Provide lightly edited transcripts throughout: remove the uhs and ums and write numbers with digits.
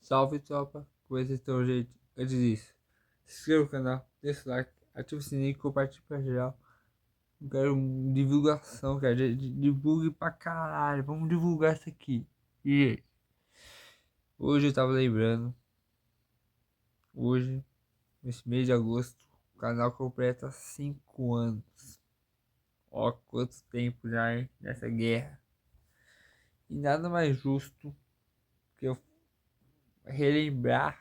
Salve tropa, coisa então, gente. Antes disso, se inscreva no canal, deixa o like, ativa o sininho e compartilhe pra geral. Eu quero divulgação, cara. Divulgue pra caralho. Vamos divulgar isso aqui. E hoje eu tava lembrando, hoje, nesse mês de agosto, o canal completa 5 anos. Ó, quanto tempo já, hein, nessa guerra. E nada mais justo que eu relembrar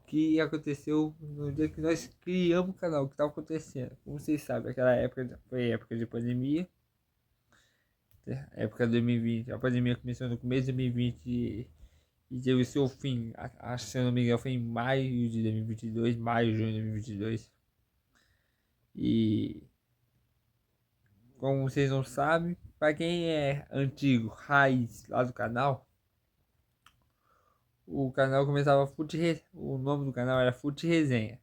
que aconteceu no dia que nós criamos o canal, o que estava acontecendo. Como vocês sabem, aquela época foi época de pandemia, época de 2020. A pandemia começou no começo de 2020 e teve seu fim, acho que se eu não me engano, foi em maio de 2022, maio, junho de 2022. E como vocês não sabem, para quem é antigo, raiz lá do canal, o canal começava o nome do canal era Fute Resenha.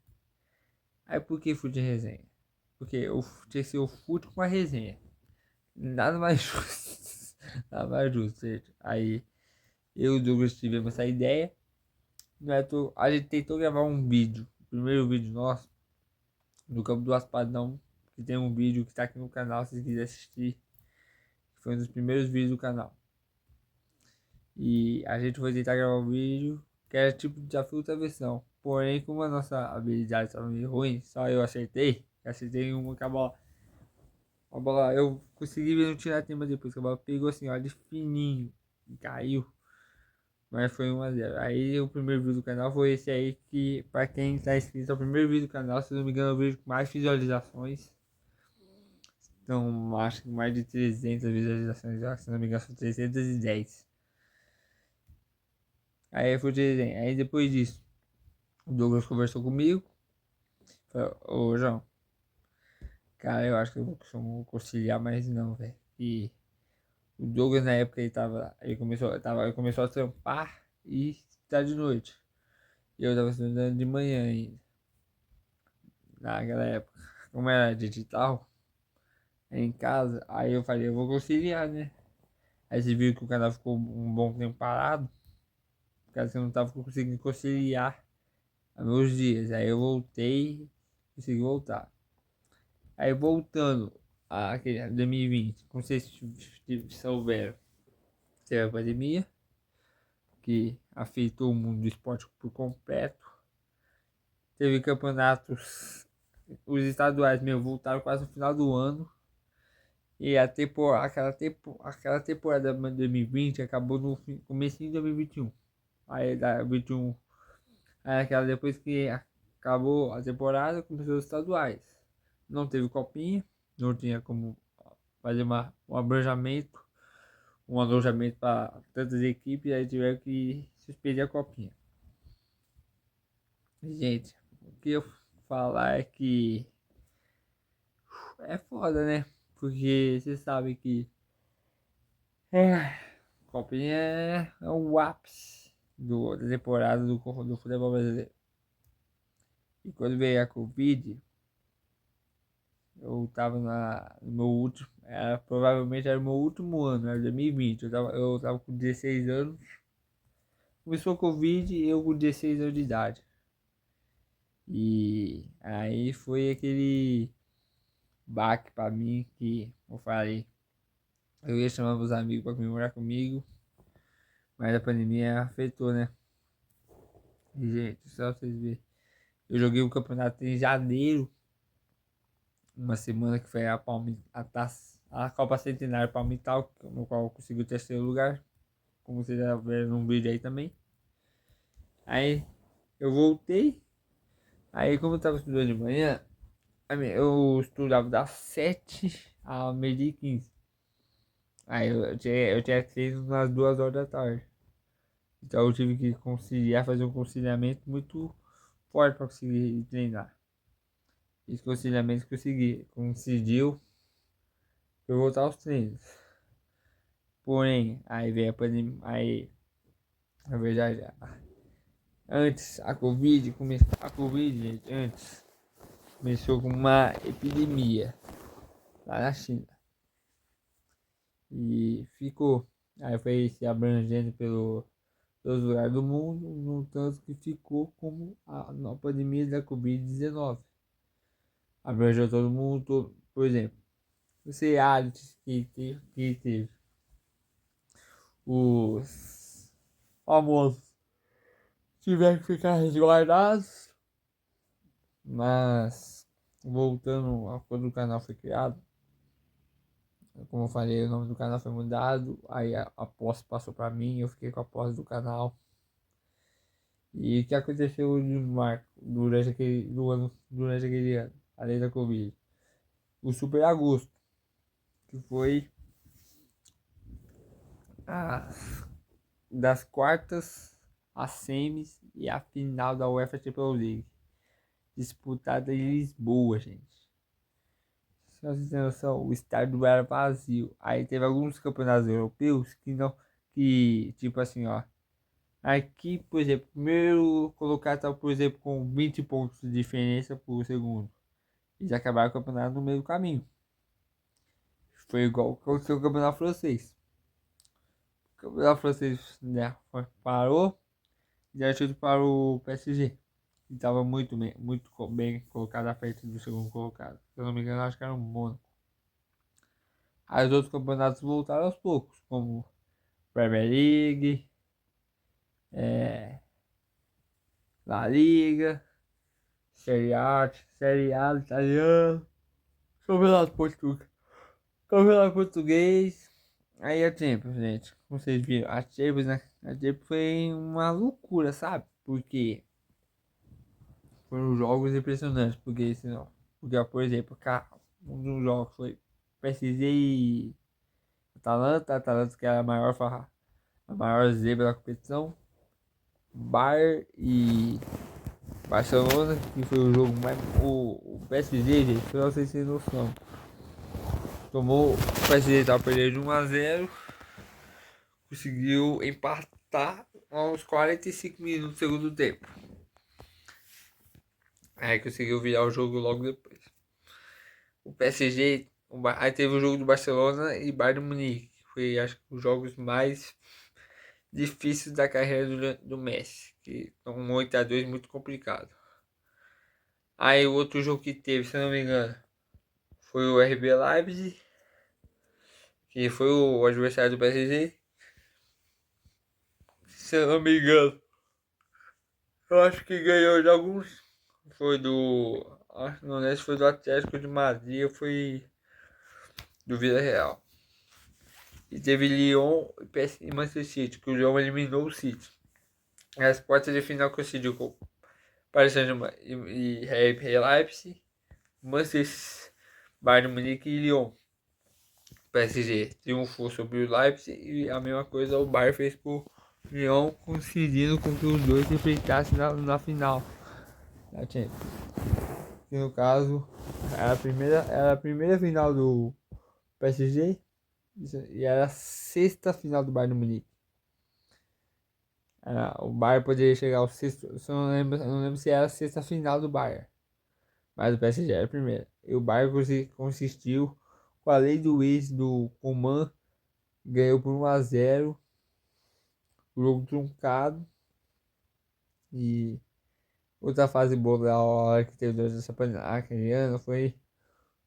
Aí por que Fute Resenha? Porque eu tinha que ser o Fute com a resenha. Nada mais justo. Nada mais justo, gente. Aí eu e o Douglas tivemos essa ideia. A gente tentou gravar um vídeo. O primeiro vídeo nosso. No Campo do Aspadão. Que tem um vídeo que está aqui no canal. Se vocês quiserem assistir. Foi um dos primeiros vídeos do canal. E a gente foi tentar gravar um vídeo. Que era tipo de desafio travessão. Porém, como a nossa habilidade estava meio ruim. Só eu acertei. Acertei uma com a bola, eu consegui ver no tirar tema depois, que a bola pegou assim, ó, de fininho e caiu. Mas foi 1 a 0. Aí o primeiro vídeo do canal foi esse aí, que pra quem tá inscrito é o primeiro vídeo do canal, se não me engano, é o vídeo com mais visualizações. Então, acho que mais de 300 visualizações já, se não me engano, são 310. Aí foi o desenho. Aí depois disso, o Douglas conversou comigo. Falou, ô João, cara, eu acho que eu vou conciliar, mas não, velho. E o Douglas na época ele começou a trampar e tá de noite. E eu tava estudando de manhã ainda. Naquela época. Como era digital, em casa, aí eu falei, eu vou conciliar, né? Aí você viu que o canal ficou um bom tempo parado, porque eu não tava conseguindo conciliar a meus dias. Aí eu voltei, consegui voltar. Aí voltando àquele 2020, como vocês souberam, teve a pandemia, que afetou o mundo do esporte por completo. Teve campeonatos, os estaduais mesmo voltaram quase no final do ano. E aquela temporada de 2020 acabou no começo de 2021. Aí da 21, aí aquela depois que acabou a temporada, começou os estaduais. Não teve copinha, não tinha como fazer um alojamento para tantas equipes, aí tiveram que suspender a copinha. Gente, o que eu falar é que é foda, né? Porque você sabe que copinha é o ápice da temporada do futebol brasileiro. E quando veio a Covid, eu tava no meu último, provavelmente era o meu último ano, era 2020. Eu tava com 16 anos. Começou a Covid e eu com 16 anos de idade. E aí foi aquele baque pra mim que eu falei. Eu ia chamar meus amigos pra comemorar comigo, mas a pandemia afetou, né? E, gente, só pra vocês verem. Eu joguei o campeonato em janeiro, uma semana que foi a Copa Centenário Palmital, no qual eu consegui o terceiro lugar, como vocês já viram no vídeo aí também. Aí eu voltei, aí como eu tava estudando de manhã, eu estudava das 7 a meio-dia e 15. Aí eu tinha treino nas 2 horas da tarde. Então eu tive que fazer um conciliamento muito forte para conseguir treinar. Esse conciliamento conseguiu eu voltar aos treinos. Porém, aí veio a pandemia, aí, na verdade, antes a Covid, gente, antes, começou com uma epidemia lá na China. E ficou, aí foi se abrangendo todos os lugares do mundo, no tanto que ficou como a pandemia da Covid-19. Abrangeu todo mundo, por exemplo, os realities que teve, os famosos tiveram que ficar resguardados, mas voltando a quando o canal foi criado, como eu falei, o nome do canal foi mudado, aí a posse passou para mim, eu fiquei com a posse do canal. E o que aconteceu de marco durante aquele ano, além da Covid? O Super Agosto, que foi as, das quartas, as semis e a final da UEFA Champions League, disputada em Lisboa, gente. Se vocês têm noção, o estádio era vazio. Aí teve alguns campeonatos europeus que não, que tipo assim, ó. Aqui, por exemplo, primeiro colocado tá, por exemplo, com 20 pontos de diferença por segundo. Eles acabaram o campeonato no meio do caminho. Foi igual que aconteceu com o campeonato francês. O campeonato francês, né, parou e já tudo para o PSG. E estava muito bem colocado à frente do segundo colocado. Se eu não me engano, acho que era o Mônaco. Aí os outros campeonatos voltaram aos poucos, como Premier League, é, La Liga, Série A italiano, Campeonato Português. Campeonato Português. Aí a Champions, gente. Como vocês viram, a Champions, né? A Champions foi uma loucura, sabe? Porque foram jogos impressionantes. Porque, ó, por exemplo, um dos jogos foi PSG e Atalanta, que é a maior zebra da competição. Bayern e Barcelona, que foi o jogo mais. O PSG, gente, pra vocês terem noção. O PSG tava perdendo de 1-0. Conseguiu empatar aos 45 minutos do segundo tempo. Aí conseguiu virar o jogo logo depois. O PSG, aí teve o jogo do Barcelona e Bayern de Munique. Foi, acho que, os jogos mais difíceis da carreira do Messi. Que um 8-2 muito complicado. Aí o outro jogo que teve, se eu não me engano, foi o RB Leipzig, que foi o adversário do PSG. Se eu não me engano, eu acho que ganhou de alguns. Foi do. Não lembro se foi do Atlético de Madrid ou foi do Vila Real. E teve Lyon e Manchester City, que o Lyon eliminou o City. As quartas de final coincidiu com Paris Saint-Germain e RB Leipzig, Manchester, Bayern de Munique e Lyon. O PSG triunfou sobre o Leipzig e a mesma coisa o Bayern fez com o Lyon, conseguindo com que os dois se enfrentassem na final da Champions. Que no caso era a primeira final do PSG e era a sexta final do Bayern de Munique. O Bayern poderia chegar ao sexto, eu não lembro se era a sexta final do Bayern, mas o PSG era a primeira. E o Bayern consistiu com a lei do ex do Coman, ganhou por 1-0, o jogo truncado. E outra fase boa da hora que teve durante essa aquele ano foi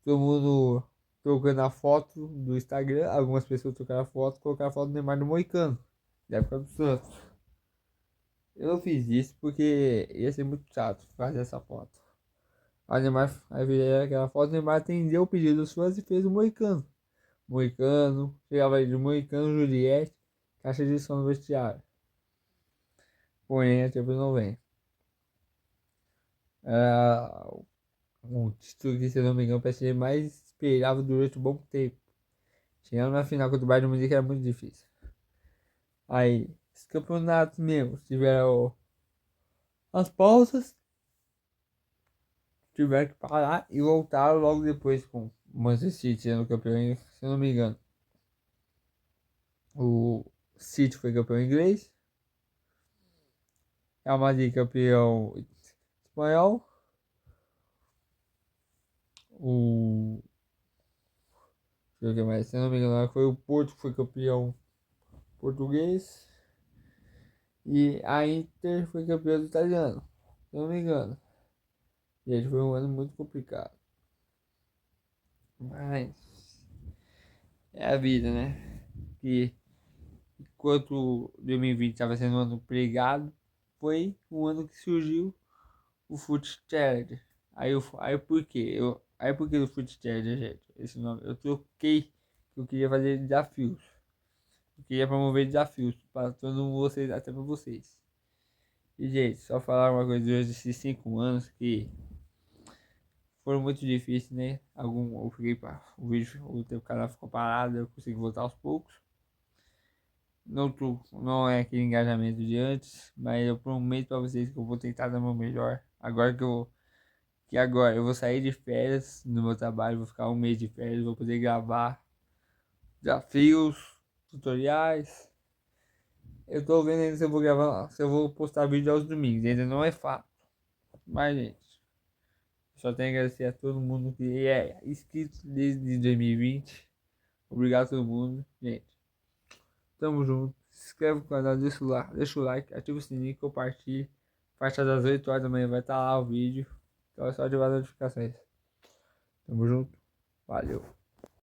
todo mundo trocando a foto do Instagram. Algumas pessoas trocaram a foto, colocaram a foto do Neymar no Moicano, da época do Santos. Eu não fiz isso porque ia ser muito chato fazer essa foto. Aí o Neymar, aí veio aquela foto, o Neymar atendeu o pedido dos fãs e fez o Moicano. Moicano, chegava aí de Moicano, Juliette, caixa de som no vestiário. Porém, a Champions não vem. Era um título que, se eu não me engano, o PSG mais esperava durante um bom tempo. Chegando na final contra o Bayern de Munique era muito difícil. Aí, os campeonatos mesmo tiveram as pausas, tiveram que parar e voltaram logo depois com o Manchester City sendo campeão, se eu não me engano. O City foi campeão inglês, Real Madrid campeão espanhol, o deixa eu ver mais, se eu não me engano, foi o Porto que foi campeão português E a Inter foi campeã do italiano, se não me engano. Gente, foi um ano muito complicado. Mas é a vida, né? Que enquanto 2020 estava sendo um ano pregado, foi um ano que surgiu o Foot Challenger. Aí por quê? Aí por que o Foot Challenger, gente? Esse nome. Eu troquei, que eu queria fazer desafios. Eu queria promover desafios para todos vocês, até para vocês. E, gente, só falar uma coisa durante esses 5 anos que foram muito difíceis, né? Eu fiquei para o vídeo, o teu canal ficou parado, eu consegui voltar aos poucos. Não é aquele engajamento de antes, mas eu prometo para vocês que eu vou tentar dar o meu melhor. Agora eu vou sair de férias no meu trabalho, vou ficar um mês de férias, vou poder gravar desafios, tutoriais. Eu tô vendo ainda se eu vou gravar, se eu vou postar vídeo aos domingos, ainda não é fato. Mas, gente, só tenho a agradecer a todo mundo que é inscrito desde 2020. Obrigado a todo mundo, gente. Tamo junto. Se inscreve no canal, deixa o like, ativa o sininho, compartilha. A partir das 8 horas da manhã vai estar lá o vídeo. Então é só ativar as notificações. Tamo junto. Valeu.